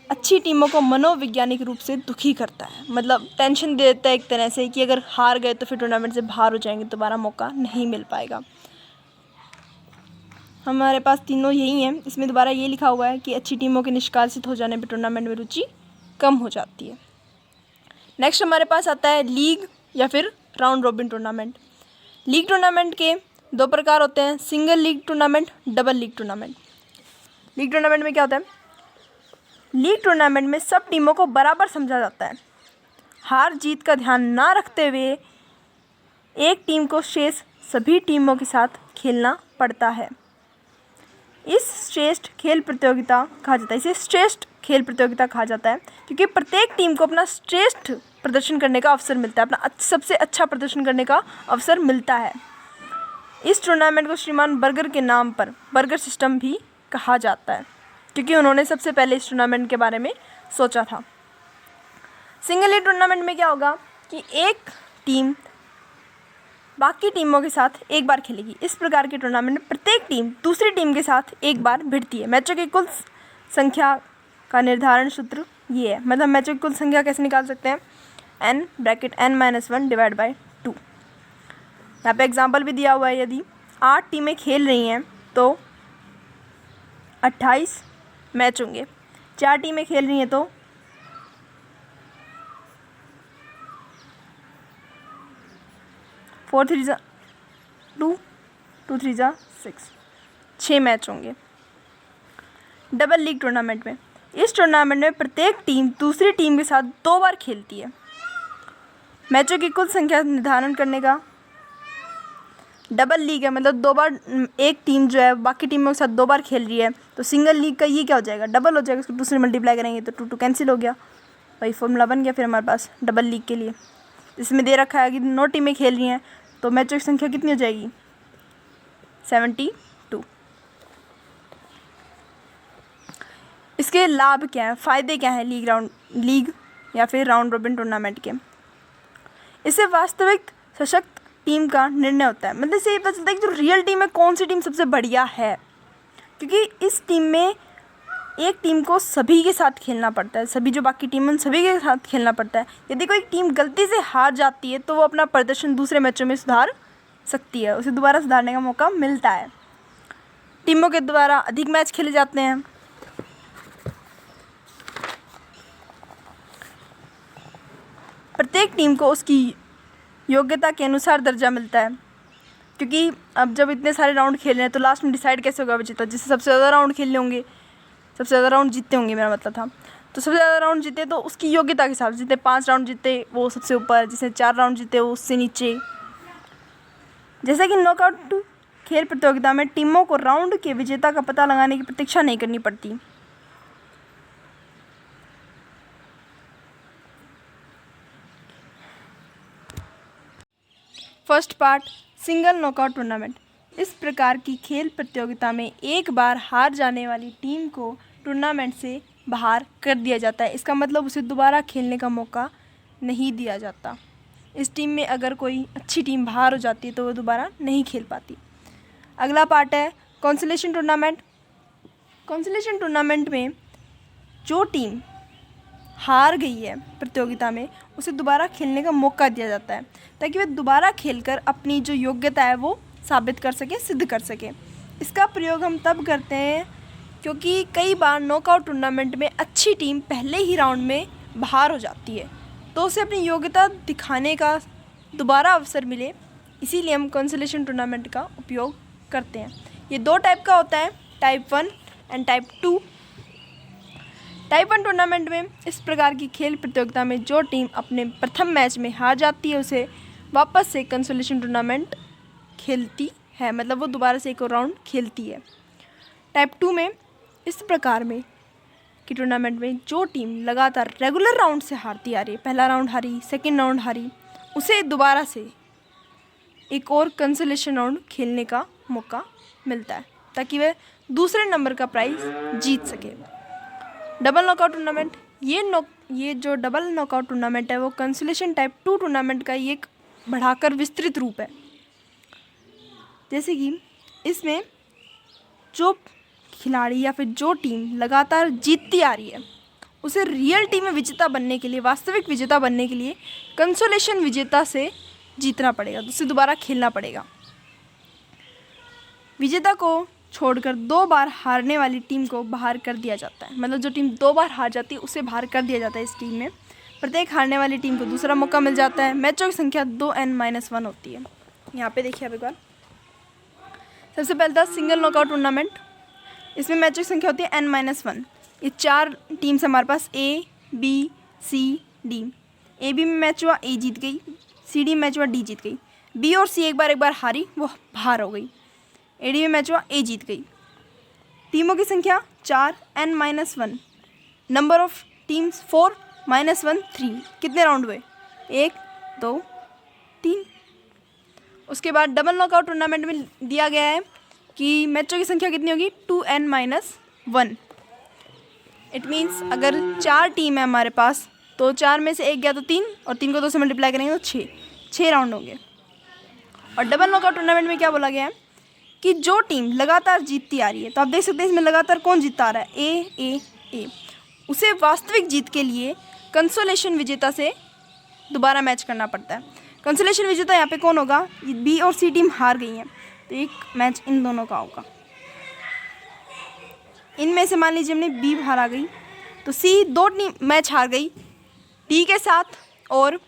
अच्छी टीमों को मनोवैज्ञानिक रूप से दुखी करता है, मतलब टेंशन दे देता है एक तरह से कि अगर हार गए तो फिर टूर्नामेंट से बाहर हो जाएंगे, दोबारा मौका नहीं मिल पाएगा। हमारे पास तीनों यही हैं। इसमें दोबारा ये लिखा हुआ है कि अच्छी टीमों के निष्कासित हो जाने पर टूर्नामेंट में रुचि कम हो जाती है। नेक्स्ट हमारे पास आता है लीग या फिर round robin tournament. League tournament के 2 प्रकार होते हैं, single league tournament, double league tournament. League tournament में क्या होता है, लीग टूर्नामेंट में सब टीमों को बराबर समझा जाता है। हार जीत का ध्यान ना रखते हुए एक टीम को शेष सभी टीमों के साथ खेलना पड़ता है। इसे श्रेष्ठ खेल प्रतियोगिता कहा जाता है, क्योंकि प्रत्येक टीम को अपना श्रेष्ठ प्रदर्शन करने का अवसर मिलता है, अपना सबसे अच्छा प्रदर्शन करने का अवसर मिलता है। इस टूर्नामेंट को श्रीमान बर्गर के नाम पर बर्गर सिस्टम भी कहा जाता है, क्योंकि उन्होंने सबसे पहले इस टूर्नामेंट के बारे में सोचा था। सिंगल लीग टूर्नामेंट में क्या होगा कि एक टीम बाकी टीमों के साथ एक बार खेलेगी। इस प्रकार के टूर्नामेंट में प्रत्येक टीम दूसरी टीम के साथ एक बार भिड़ती है। मैचों की कुल संख्या का निर्धारण सूत्र ये है, मतलब मैचों की कुल संख्या कैसे निकाल सकते हैं, n/(n-1)/2। यहाँ पे एग्जांपल भी दिया हुआ है, यदि 8 टीमें खेल रही हैं तो 28 मैच होंगे, 4 टीमें खेल रही हैं तो 4 3 2 2 3 6, 6 मैच होंगे। डबल लीग टूर्नामेंट में, इस टूर्नामेंट में प्रत्येक टीम दूसरी टीम के साथ 2 बार खेलती है। मैचों की कुल संख्या निर्धारण करने का। डबल लीग है मतलब 2 बार एक टीम जो है बाकी टीमों के साथ 2 बार खेल रही है, तो सिंगल लीग का ये क्या हो जाएगा, डबल हो जाएगा। उसको 2 से मल्टीप्लाई करेंगे तो 2 कैंसिल हो गया, वही फॉर्मूला बन गया फिर हमारे पास डबल लीग के लिए। इसमें दे रखा है कि 9 टीमें खेल रही हैं, तो मैचों की संख्या कितनी हो जाएगी, 72। इसके लाभ क्या है, फ़ायदे क्या हैं लीग या फिर राउंड रोबिन टूर्नामेंट के। इससे वास्तविक सशक्त टीम का निर्णय होता है, मतलब इससे ये पता चलता है कि जो रियल टीम है कौन सी टीम सबसे बढ़िया है, क्योंकि इस टीम में एक टीम को सभी के साथ खेलना पड़ता है, सभी जो बाकी टीम है उन सभी के साथ खेलना पड़ता है। यदि कोई टीम गलती से हार जाती है तो वो अपना प्रदर्शन दूसरे मैचों में सुधार सकती है, उसे दोबारा सुधारने का मौका मिलता है। टीमों के द्वारा अधिक मैच खेले जाते हैं। प्रत्येक टीम को उसकी योग्यता के अनुसार दर्जा मिलता है, क्योंकि अब जब इतने सारे राउंड खेल रहे हैं तो लास्ट में डिसाइड कैसे होगा विजेता, जिससे सबसे ज़्यादा राउंड खेलने होंगे, सबसे ज़्यादा राउंड जीतते होंगे मेरा मतलब था। तो सबसे ज़्यादा राउंड जीते तो उसकी योग्यता के हिसाब से, जितने 5 राउंड जीते वो सबसे ऊपर, जिसने 4 राउंड जीते वो उससे नीचे। जैसे कि नॉकआउट खेल प्रतियोगिता में टीमों को राउंड के विजेता का पता लगाने की प्रतीक्षा नहीं करनी पड़ती। First part, single knockout tournament. इस प्रकार की खेल प्रतियोगिता में एक बार हार जाने वाली टीम को टूर्नामेंट से बाहर कर दिया जाता है। इसका मतलब उसे दोबारा खेलने का मौका नहीं दिया जाता। इस टीम में अगर कोई अच्छी टीम बाहर हो जाती है तो वो दोबारा नहीं खेल पाती। अगला पार्ट है कंसोलेशन टूर्नामेंट। कंसोलेशन टूर्नामेंट में जो टीम हार गई है प्रतियोगिता में उसे दोबारा खेलने का मौका दिया जाता है, ताकि वह दोबारा खेलकर अपनी जो योग्यता है वो साबित कर सके, सिद्ध कर सके। इसका प्रयोग हम तब करते हैं क्योंकि कई बार नॉकआउट टूर्नामेंट में अच्छी टीम पहले ही राउंड में बाहर हो जाती है, तो उसे अपनी योग्यता दिखाने का दोबारा अवसर मिले, इसीलिए हम कंसोलेशन टूर्नामेंट का उपयोग करते हैं। ये 2 टाइप का होता है, type 1 and type 2। Type 1 tournament में इस प्रकार की खेल प्रतियोगिता में जो टीम अपने प्रथम मैच में हार जाती है उसे वापस से कंसोलेशन टूर्नामेंट खेलती है, मतलब वो दोबारा से एक और राउंड खेलती है। टाइप 2 में इस प्रकार में कि टूर्नामेंट में जो टीम लगातार रेगुलर राउंड से हारती आ रही है, पहला राउंड हारी, सेकेंड राउंड हारी, उसे दोबारा से एक और कंसोलेशन राउंड खेलने का मौका मिलता है, ताकि वह दूसरे नंबर का प्राइज़ जीत सके। डबल नॉकआउट टूर्नामेंट, ये जो डबल नॉकआउट टूर्नामेंट है वो कंसोलेशन टाइप 2 टूर्नामेंट का ये एक बढ़ाकर विस्तृत रूप है। जैसे कि इसमें जो खिलाड़ी या फिर जो टीम लगातार जीतती आ रही है उसे रियल टीम में विजेता बनने के लिए, वास्तविक विजेता बनने के लिए कंसोलेशन विजेता से जीतना पड़ेगा, उससे दोबारा खेलना पड़ेगा। विजेता को छोड़कर 2 बार हारने वाली टीम को बाहर कर दिया जाता है, मतलब जो टीम 2 बार हार जाती है उसे बाहर कर दिया जाता है इस टीम में। प्रत्येक हारने वाली टीम को दूसरा मौका मिल जाता है। मैचों की संख्या 2n-1 होती है। यहाँ पे देखिए आप एक बार, सबसे पहले था सिंगल नॉकआउट टूर्नामेंट। इसमें मैचों की संख्या होती है n-1। ये 4 टीम्स हमारे पास, A, B, C, D। A, B में मैच हुआ, A जीत गई, C, D मैच हुआ, D जीत गई। B और C एक बार हारी, वो बाहर हो गई। A, D में मैच हुआ, A जीत गई। टीमों की संख्या 4, n-1। Number of teams 4, -1, 3। कितने राउंड हुए, 1, 2, 3। उसके बाद डबल नॉकआउट टूर्नामेंट में दिया गया है कि मैचों की संख्या कितनी होगी, 2n-1। इट मीन्स अगर 4 टीम है हमारे पास तो 4 में से 1 गया तो 3, और 3 को 2 से मल्टीप्लाई करेंगे तो 6 राउंड होंगे। और डबल नॉकआउट टूर्नामेंट में क्या बोला गया है कि जो टीम लगातार जीतती आ रही है, तो आप देख सकते हैं इसमें लगातार कौन जीतता आ रहा है, ए, उसे वास्तविक जीत के लिए कंसोलेशन विजेता से दोबारा मैच करना पड़ता है। कंसोलेशन विजेता यहाँ पे कौन होगा, बी और सी टीम हार गई हैं तो एक मैच इन दोनों का होगा। इनमें से मान लीजिए हमने बी बाहर आ गई तो सी 2 मैच हार गई, डी के साथ और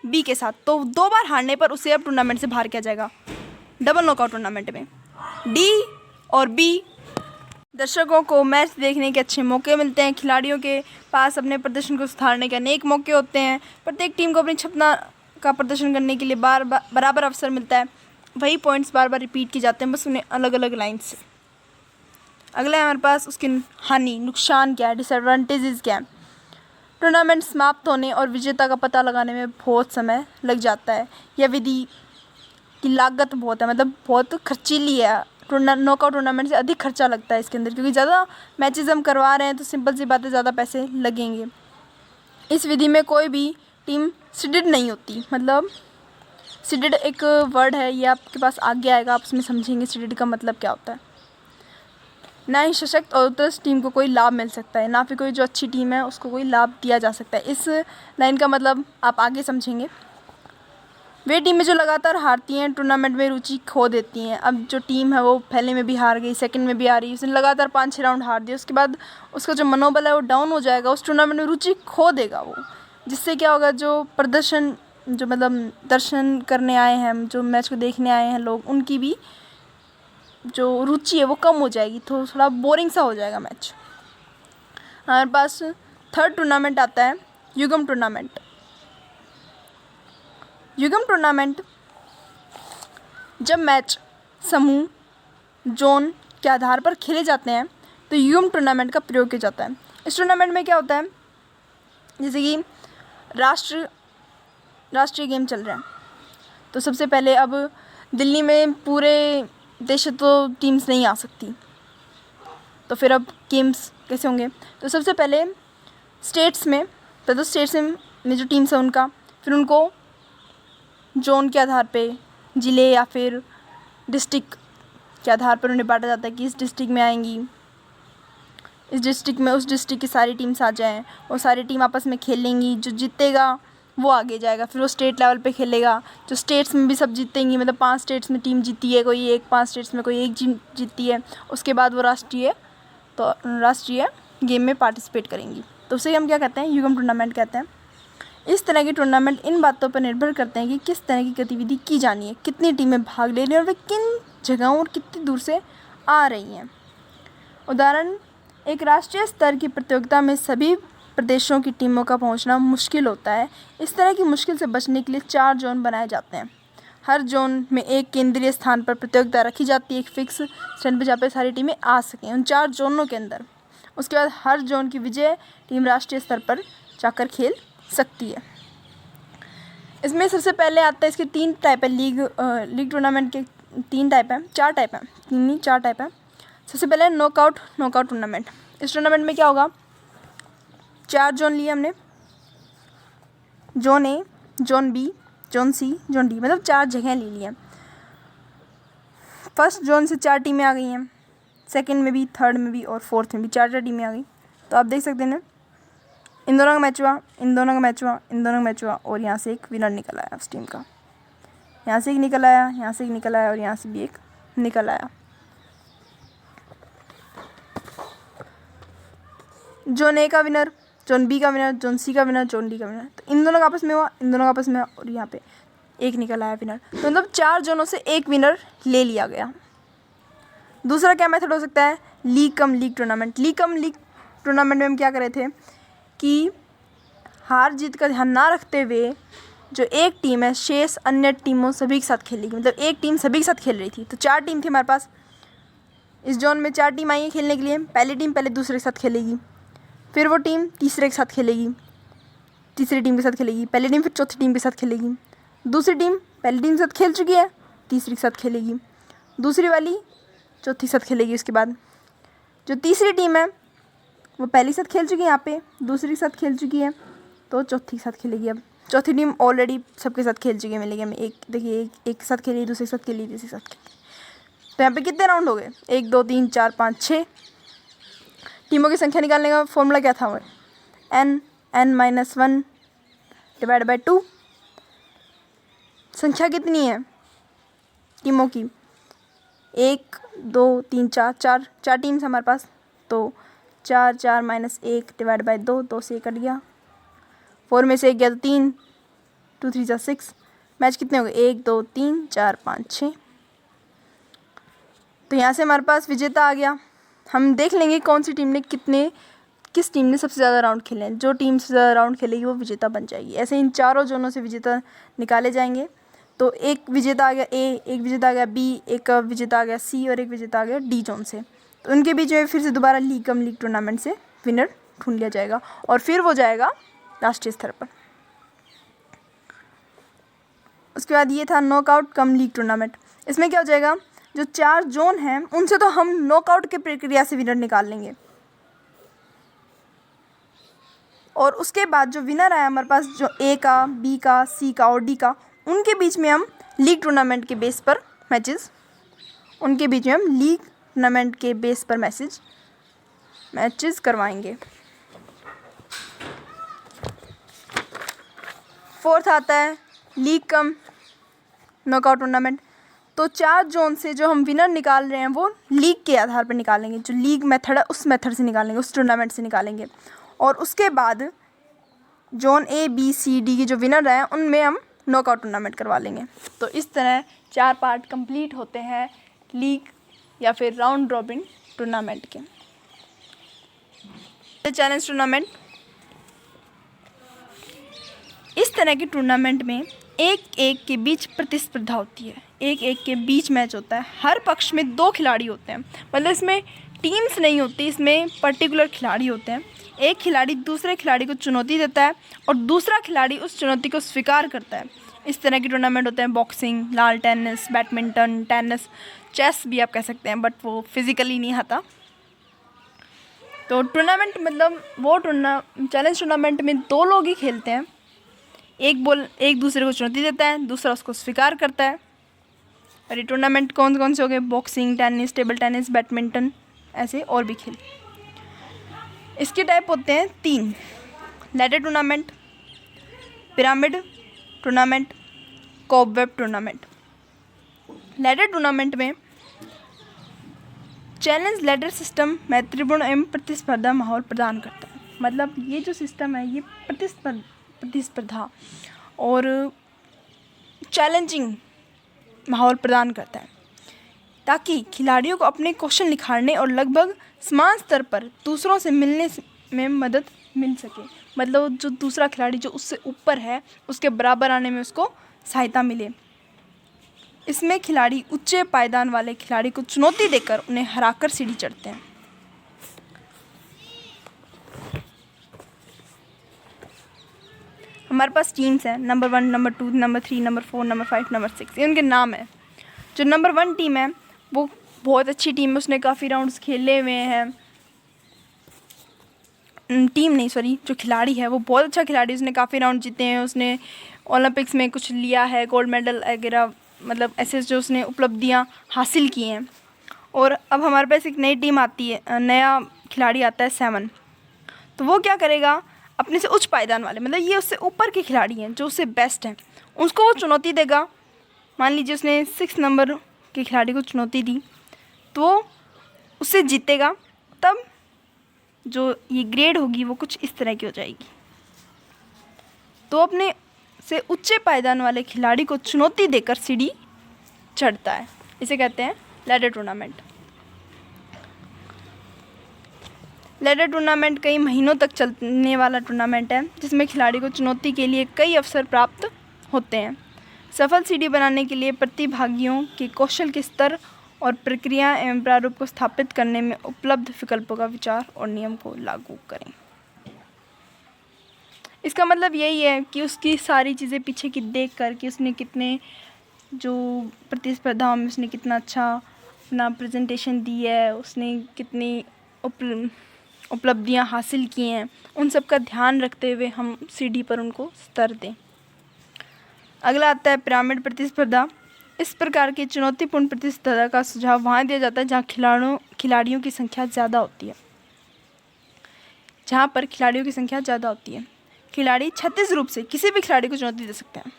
बी के साथ, तो 2 बार हारने पर उसे अब टूर्नामेंट से बाहर किया जाएगा। डबल नॉकआउट टूर्नामेंट में डी और बी, दर्शकों को मैच देखने के अच्छे मौके मिलते हैं। खिलाड़ियों के पास अपने प्रदर्शन को सुधारने के अनेक मौके होते हैं। प्रत्येक टीम को अपनी क्षमता का प्रदर्शन करने के लिए बराबर अवसर मिलता है। वही पॉइंट्स बार बार रिपीट किए जाते हैं, बस उन्हें अलग अलग लाइन से। अगला है हमारे पास उसके हानि, नुकसान क्या है, डिसएडवांटेजेस क्या है। टूर्नामेंट समाप्त होने और विजेता का पता लगाने में बहुत समय लग जाता है। यह विधि की लागत बहुत है, मतलब बहुत खर्चीली है। नॉकआउट टूर्नामेंट से अधिक खर्चा लगता है इसके अंदर, क्योंकि ज़्यादा मैचेस हम करवा रहे हैं तो सिंपल सी बात है, ज़्यादा पैसे लगेंगे। इस विधि में कोई भी टीम सीडेड नहीं होती। मतलब सीडेड एक वर्ड है, ये आपके पास आगे आएगा, आप उसमें समझेंगे सीडेड का मतलब क्या होता है। ना ही सशक्त और उत्कृष्ट टीम को कोई लाभ मिल सकता है, ना फिर कोई जो अच्छी टीम है उसको कोई लाभ दिया जा सकता है। इस लाइन का मतलब आप आगे समझेंगे। वे टीमें जो लगातार हारती हैं टूर्नामेंट में रुचि खो देती हैं। अब जो टीम है वो पहले में भी हार गई, सेकंड में भी आ रही है, उसने लगातार 5-6 राउंड हार दिए, उसके बाद उसका जो मनोबल है वो डाउन हो जाएगा, उस टूर्नामेंट में रुचि खो देगा वो। जिससे क्या होगा, जो प्रदर्शन, जो मतलब दर्शन करने आए हैं, जो मैच को देखने आए हैं लोग, उनकी भी जो रुचि है वो कम हो जाएगी, तो थोड़ा बोरिंग सा हो जाएगा मैच। हमारे पास थर्ड टूर्नामेंट आता है युगम टूर्नामेंट। युगम टूर्नामेंट जब मैच समूह, जोन के आधार पर खेले जाते हैं तो युगम टूर्नामेंट का प्रयोग किया जाता है। इस टूर्नामेंट में क्या होता है, जैसे कि राष्ट्रीय गेम चल रहा है, तो सबसे पहले अब दिल्ली में पूरे देश से तो टीम्स नहीं आ सकती, तो फिर अब गेम्स कैसे होंगे। तो सबसे पहले स्टेट्स में, तो स्टेट्स में जो टीम्स हैं उनका, फिर उनको जोन के आधार पे, ज़िले या फिर डिस्ट्रिक्ट के आधार पर उन्हें बांटा जाता है कि इस डिस्ट्रिक्ट में आएंगी, इस डिस्ट्रिक्ट में उस डिस्ट्रिक्ट की सारी टीम्स आ जाएँ, और सारी टीम आपस में खेलेंगी, जो जीतेगा वो आगे जाएगा, फिर वो स्टेट लेवल पे खेलेगा। जो स्टेट्स में भी सब जीतेंगी, मतलब 5 स्टेट्स में टीम जीती है कोई एक, 5 स्टेट्स में कोई एक जीती है, उसके बाद वो राष्ट्रीय गेम में पार्टिसिपेट करेंगी, तो उसे हम क्या कहते हैं, युगम टूर्नामेंट कहते हैं। इस तरह के टूर्नामेंट इन बातों पर निर्भर करते हैं कि किस तरह की गतिविधि की जानी है, कितनी टीमें भाग ले रही हैं और वे किन जगहों और कितनी दूर से आ रही हैं। उदाहरण, एक राष्ट्रीय स्तर की प्रतियोगिता में सभी प्रदेशों की टीमों का पहुंचना मुश्किल होता है। इस तरह की मुश्किल से बचने के लिए 4 जोन बनाए जाते हैं। हर जोन में एक केंद्रीय स्थान पर प्रतियोगिता रखी जाती है, एक फिक्स स्थान पर जहाँ पे सारी टीमें आ सकें उन 4 जोनों के अंदर। उसके बाद हर जोन की विजय टीम राष्ट्रीय स्तर पर जाकर खेल सकती है। इसमें सबसे पहले आता है, इसके 3 टाइप है, लीग टूर्नामेंट के 3 टाइप हैं, 4 टाइप हैं, 4 टाइप हैं। सबसे पहले नॉकआउट टूर्नामेंट। इस टूर्नामेंट में क्या होगा, 4 जोन लिए हमने, zone A, zone B, zone C, zone D, मतलब 4 जगह ले ली हैं। फर्स्ट जोन से 4 टीमें आ गई हैं, सेकंड में भी, थर्ड में भी और फोर्थ में भी 4 टीमें आ गई। तो आप देख सकते हैं इन दोनों का मैच हुआ, इन दोनों का मैच हुआ, इन दोनों का मैच हुआ, और यहाँ से एक विनर निकल आया उस टीम का। यहाँ से एक निकल आया, यहाँ से एक निकल आया, और यहाँ से भी एक निकल आया। जोन ए का विनर, जोन बी का विनर, जोन सी का विनर, जोन डी का विनर। तो इन दोनों का आपस में हुआ, इन दोनों का आपस में हुआ, और यहाँ पे एक निकल आया विनर। तो मतलब 4 जोनों से एक विनर ले लिया गया। दूसरा क्या मेथड हो सकता है, league cum league tournament. League cum league tournament में हम क्या कर रहे थे कि हार जीत का ध्यान ना रखते हुए जो एक टीम है शेष अन्य टीमों सभी के साथ खेलेगी, मतलब एक टीम सभी के साथ खेल रही थी। तो 4 टीम थी हमारे पास, इस जोन में 4 टीम आई है खेलने के लिए। पहली टीम पहले दूसरे के साथ खेलेगी, फिर वो टीम तीसरे के साथ खेलेगी, तीसरी टीम के साथ खेलेगी, पहली टीम फिर चौथी टीम के साथ खेलेगी, दूसरी टीम पहली टीम के साथ खेल चुकी है, तीसरी के साथ खेलेगी, दूसरी वाली चौथी के साथ खेलेगी। उसके बाद जो तीसरी टीम है वो पहली के साथ खेल चुकी है, यहाँ पे दूसरी के साथ खेल चुकी है, तो चौथी के साथ खेलेगी। अब चौथी टीम ऑलरेडी सबके साथ खेल चुकी है मिलेगी हमें, एक देखिए एक के साथ खेली, दूसरे के साथ खेली, तीसरे के साथ खेली। तो यहाँ पे कितने राउंड हो गए, 1 2 3 4 5 6। टीमों की संख्या निकालने का फॉर्मूला क्या था, वो n-1 डिवाइड बाई 2। संख्या कितनी है टीमों की, 1 2 3 4 4 टीम्स हमारे पास, तो 4 4 - 1 डिवाइड बाई 2, 2 से 1 कट गया, 4 में से 1 गया तो 3, 2 3 6। मैच कितने हो गए, 1 2 3 4 5 6। तो यहाँ से हमारे पास विजेता आ गया। हम देख लेंगे कौन सी टीम ने किस टीम ने सबसे ज़्यादा राउंड खेले हैं। जो टीम सबसे ज़्यादा राउंड खेलेगी वो विजेता बन जाएगी। ऐसे इन चारों जोनों से विजेता निकाले जाएंगे। तो एक विजेता आ गया ए, एक विजेता आ गया बी, एक विजेता आ गया सी और एक विजेता आ गया डी जोन से। तो उनके बीच में फिर से दोबारा लीग टूर्नामेंट से विनर ढूंढ लिया जाएगा और फिर वो जाएगा राष्ट्रीय स्तर पर। उसके बाद ये था नॉकआउट कम लीग टूर्नामेंट। इसमें क्या हो जाएगा, जो 4 जोन हैं उनसे तो हम नॉकआउट की प्रक्रिया से विनर निकाल लेंगे और उसके बाद जो विनर आया हमारे पास, जो ए का, बी का, सी का और डी का, उनके बीच में हम लीग टूर्नामेंट के बेस पर मैचेस करवाएंगे। फोर्थ आता है लीग कम नॉकआउट टूर्नामेंट। तो 4 जोन से जो हम विनर निकाल रहे हैं वो लीग के आधार पर निकालेंगे। जो लीग मेथड है उस मेथड से निकालेंगे, उस टूर्नामेंट से निकालेंगे और उसके बाद zone A, B, C, D के जो विनर रहे हैं उनमें हम नॉकआउट टूर्नामेंट करवा लेंगे। तो इस तरह 4 पार्ट कंप्लीट होते हैं लीग या फिर राउंड रॉबिन टूर्नामेंट के। चैलेंज टूर्नामेंट, इस तरह के टूर्नामेंट में एक के बीच प्रतिस्पर्धा होती है, एक के बीच मैच होता है। हर पक्ष में 2 खिलाड़ी होते हैं, मतलब इसमें टीम्स नहीं होती, इसमें पर्टिकुलर खिलाड़ी होते हैं। एक खिलाड़ी दूसरे खिलाड़ी को चुनौती देता है और दूसरा खिलाड़ी उस चुनौती को स्वीकार करता है। इस तरह के टूर्नामेंट होते हैं बॉक्सिंग, लाल टेनिस, बैडमिंटन, टेनिस, चेस भी आप कह सकते हैं, बट वो फिज़िकली नहीं आता। तो टूर्नामेंट मतलब वो चैलेंज टूर्नामेंट में 2 लोग ही खेलते हैं। एक दूसरे को चुनौती देता है, दूसरा उसको स्वीकार करता है। और ये टूर्नामेंट कौन कौन से हो गए, boxing, tennis, table tennis, badminton, ऐसे और भी खेल। इसके टाइप होते हैं 3, ladder tournament, pyramid tournament, cobweb tournament. Ladder tournament में चैलेंज लैडर सिस्टम मैत्रीपूर्ण एवं प्रतिस्पर्धा माहौल प्रदान करता है। मतलब ये जो सिस्टम है ये प्रतिस्पर्धा और चैलेंजिंग माहौल प्रदान करता है ताकि खिलाड़ियों को अपने कौशल निखारने और लगभग समान स्तर पर दूसरों से मिलने में मदद मिल सके। मतलब जो दूसरा खिलाड़ी जो उससे ऊपर है उसके बराबर आने में उसको सहायता मिले। इसमें खिलाड़ी उच्च पायदान वाले खिलाड़ी को चुनौती देकर उन्हें हराकर सीढ़ी चढ़ते हैं। हमारे पास टीम्स हैं, number 1, number 2, number 3, number 4, number 5, number 6, ये उनके नाम है। जो नंबर 1 टीम है वो बहुत अच्छी टीम है, उसने काफ़ी राउंड्स खेले हुए हैं। जो खिलाड़ी है वो बहुत अच्छा खिलाड़ी, उसने काफ़ी राउंड जीते हैं, उसने ओलंपिक्स में कुछ लिया है, गोल्ड मेडल वगैरह, मतलब ऐसे जो उसने उपलब्धियां हासिल की हैं। और अब हमारे पास एक नई टीम आती है, नया खिलाड़ी आता है 7। तो वो क्या करेगा, अपने से उच्च पायदान वाले, मतलब ये उससे ऊपर के खिलाड़ी हैं जो उससे बेस्ट हैं, उसको वो चुनौती देगा। मान लीजिए उसने 6 नंबर के खिलाड़ी को चुनौती दी तो वो उससे जीतेगा, तब जो ये ग्रेड होगी वो कुछ इस तरह की हो जाएगी। तो अपने से उच्च पायदान वाले खिलाड़ी को चुनौती देकर सीढ़ी चढ़ता है, इसे कहते हैं लैडर टूर्नामेंट। लैडर टूर्नामेंट कई महीनों तक चलने वाला टूर्नामेंट है जिसमें खिलाड़ी को चुनौती के लिए कई अवसर प्राप्त होते हैं। सफल सीढ़ी बनाने के लिए प्रतिभागियों के कौशल के स्तर और प्रक्रिया एवं प्रारूप को स्थापित करने में उपलब्ध विकल्पों का विचार और नियम को लागू करें। इसका मतलब यही है कि उसकी सारी चीज़ें पीछे की देख कर कि उसने कितने जो प्रतिस्पर्धाओं में उसने कितना अच्छा अपना प्रेजेंटेशन दी है, उसने कितनी उपलब्धियां हासिल की हैं, उन सब का ध्यान रखते हुए हम सीढ़ी पर उनको स्तर दें। अगला आता है पिरामिड प्रतिस्पर्धा। इस प्रकार की चुनौतीपूर्ण प्रतिस्पर्धा का सुझाव वहाँ दिया जाता है जहाँ खिलाड़ियों की संख्या ज़्यादा होती है, जहाँ पर खिलाड़ियों की संख्या ज़्यादा होती है। खिलाड़ी क्षैतिज रूप से किसी भी खिलाड़ी को चुनौती दे सकते हैं,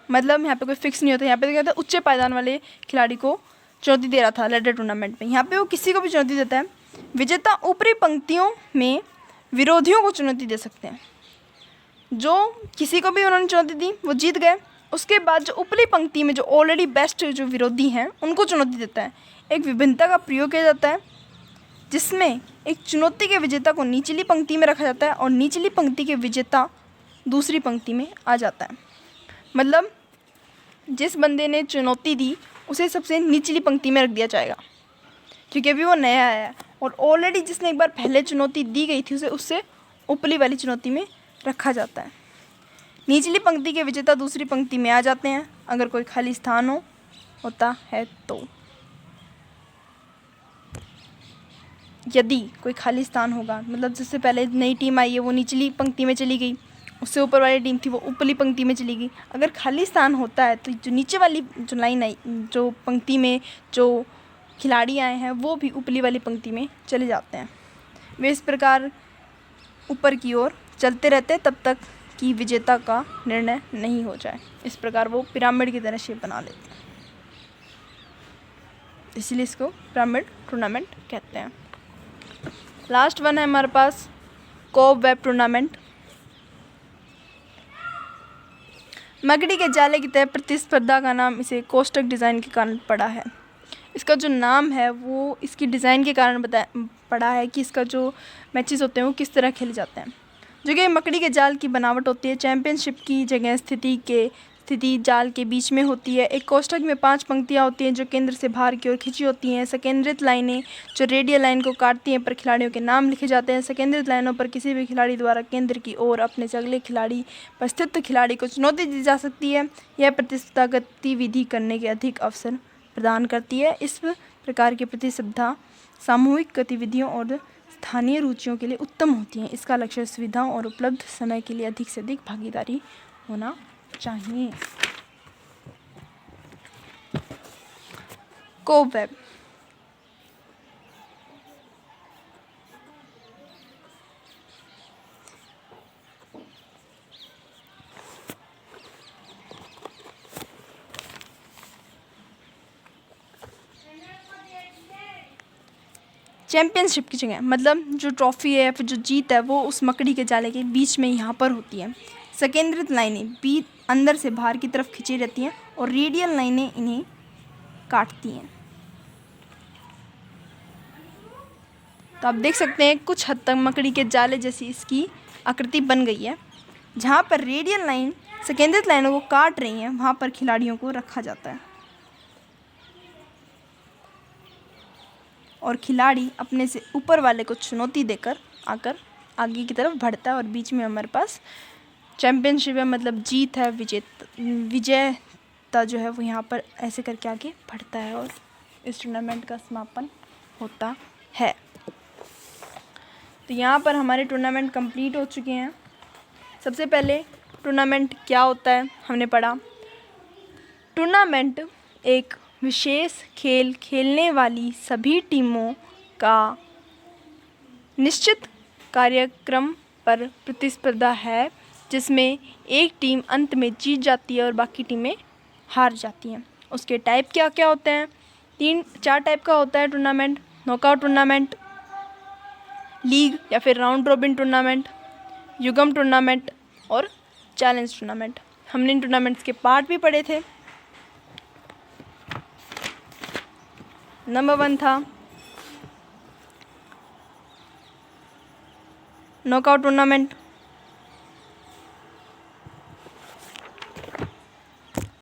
मतलब यहाँ पे कोई फिक्स नहीं होता। यहाँ पे क्या होता है, उच्च पायदान वाले खिलाड़ी को चुनौती दे रहा था लैडर टूर्नामेंट में, यहाँ पे वो किसी को भी चुनौती देता है। विजेता ऊपरी पंक्तियों में विरोधियों को चुनौती दे सकते हैं। जो किसी को भी उन्होंने चुनौती दी वो जीत गए। उसके बाद जो ऊपरी पंक्ति में जो ऑलरेडी बेस्ट जो विरोधी हैं उनको चुनौती देता है। एक विभिन्नता का प्रयोग किया जाता है जिसमें एक चुनौती के विजेता को निचली पंक्ति में रखा जाता है और निचली पंक्ति के विजेता दूसरी पंक्ति में आ जाता है। मतलब जिस बंदे ने चुनौती दी उसे सबसे निचली पंक्ति में रख दिया जाएगा क्योंकि अभी वो नया आया है, और ऑलरेडी जिसने एक बार पहले चुनौती दी गई थी उसे उससे ऊपरी वाली चुनौती में रखा जाता है। निचली पंक्ति के विजेता दूसरी पंक्ति में आ जाते हैं अगर कोई खाली स्थान होता है तो। यदि कोई खाली स्थान होगा, मतलब जिससे पहले नई टीम आई है वो निचली पंक्ति में चली गई, उससे ऊपर वाली टीम थी वो ऊपरी पंक्ति में चली गई, अगर खाली स्थान होता है तो जो नीचे वाली जो लाइन आई, जो पंक्ति में जो खिलाड़ी आए हैं वो भी ऊपरी वाली पंक्ति में चले जाते हैं। वे इस प्रकार ऊपर की ओर चलते रहते हैं तब तक कि विजेता का निर्णय नहीं हो जाए। इस प्रकार वो पिरामिड की तरह शेप बना लेते हैं, इसीलिए इसको पिरामिड टूर्नामेंट कहते हैं। लास्ट वन है हमारे पास कोबवेब टूर्नामेंट। मकड़ी के जाले की तरह प्रतिस्पर्धा का नाम इसे कोष्ठक डिज़ाइन के कारण पड़ा है। इसका जो नाम है वो इसकी डिज़ाइन के कारण पड़ा है कि इसका जो मैचेस होते हैं वो किस तरह खेले जाते हैं। जो कि मकड़ी के जाल की बनावट होती है, चैंपियनशिप की जगह स्थिति जाल के बीच में होती है। एक कोष्ठक में 5 पंक्तियाँ होती हैं जो केंद्र से बाहर की ओर खिंची होती हैं। संकेंद्रित लाइनें जो रेडियल लाइन को काटती हैं पर खिलाड़ियों के नाम लिखे जाते हैं। संकेंद्रित लाइनों पर किसी भी खिलाड़ी द्वारा केंद्र की ओर अपने से अगले खिलाड़ी पर स्थित खिलाड़ी को चुनौती दी जा सकती है। यह प्रतिस्पर्धा गतिविधि करने के अधिक अवसर प्रदान करती है। इस प्रकार की प्रतिस्पर्धा सामूहिक गतिविधियों और स्थानीय रुचियों के लिए उत्तम होती हैं। इसका लक्ष्य सुविधाओं और उपलब्ध समय के लिए अधिक से अधिक भागीदारी होना चाहिए। कोबवेब चैंपियनशिप की जगह, मतलब जो ट्रॉफी है फिर जो जीत है वो उस मकड़ी के जाले के बीच में यहाँ पर होती है। संकेंद्रित लाइनें बीच अंदर से बाहर की तरफ खिंची रहती हैं और रेडियल लाइनें इन्हें काटती हैं। तो आप देख सकते हैं कुछ हद तक मकड़ी के जाले जैसी इसकी आकृति बन गई है। जहाँ पर रेडियल लाइन संकेंद्रित लाइनों को काट रही हैं वहाँ पर खिलाड़ियों को रखा जाता है और खिलाड़ी अपने से ऊपर वाले को चुनौती देकर आकर आगे की तरफ बढ़ता है। और बीच में हमारे पास चैंपियनशिप है, मतलब जीत है, विजेता जो है वो यहाँ पर ऐसे करके आगे बढ़ता है और इस टूर्नामेंट का समापन होता है। तो यहाँ पर हमारे टूर्नामेंट कंप्लीट हो चुके हैं। सबसे पहले टूर्नामेंट क्या होता है हमने पढ़ा। टूर्नामेंट एक विशेष खेल खेलने वाली सभी टीमों का निश्चित कार्यक्रम पर प्रतिस्पर्धा है जिसमें एक टीम अंत में जीत जाती है और बाकी टीमें हार जाती हैं। उसके टाइप क्या क्या होते हैं? 3-4 टाइप का होता है टूर्नामेंट। नॉकआउट टूर्नामेंट, लीग या फिर राउंड रॉबिन टूर्नामेंट, युगम टूर्नामेंट और चैलेंज टूर्नामेंट। हमने इन टूर्नामेंट्स के पार्ट भी पढ़े थे। नंबर 1 था नॉकआउट टूर्नामेंट,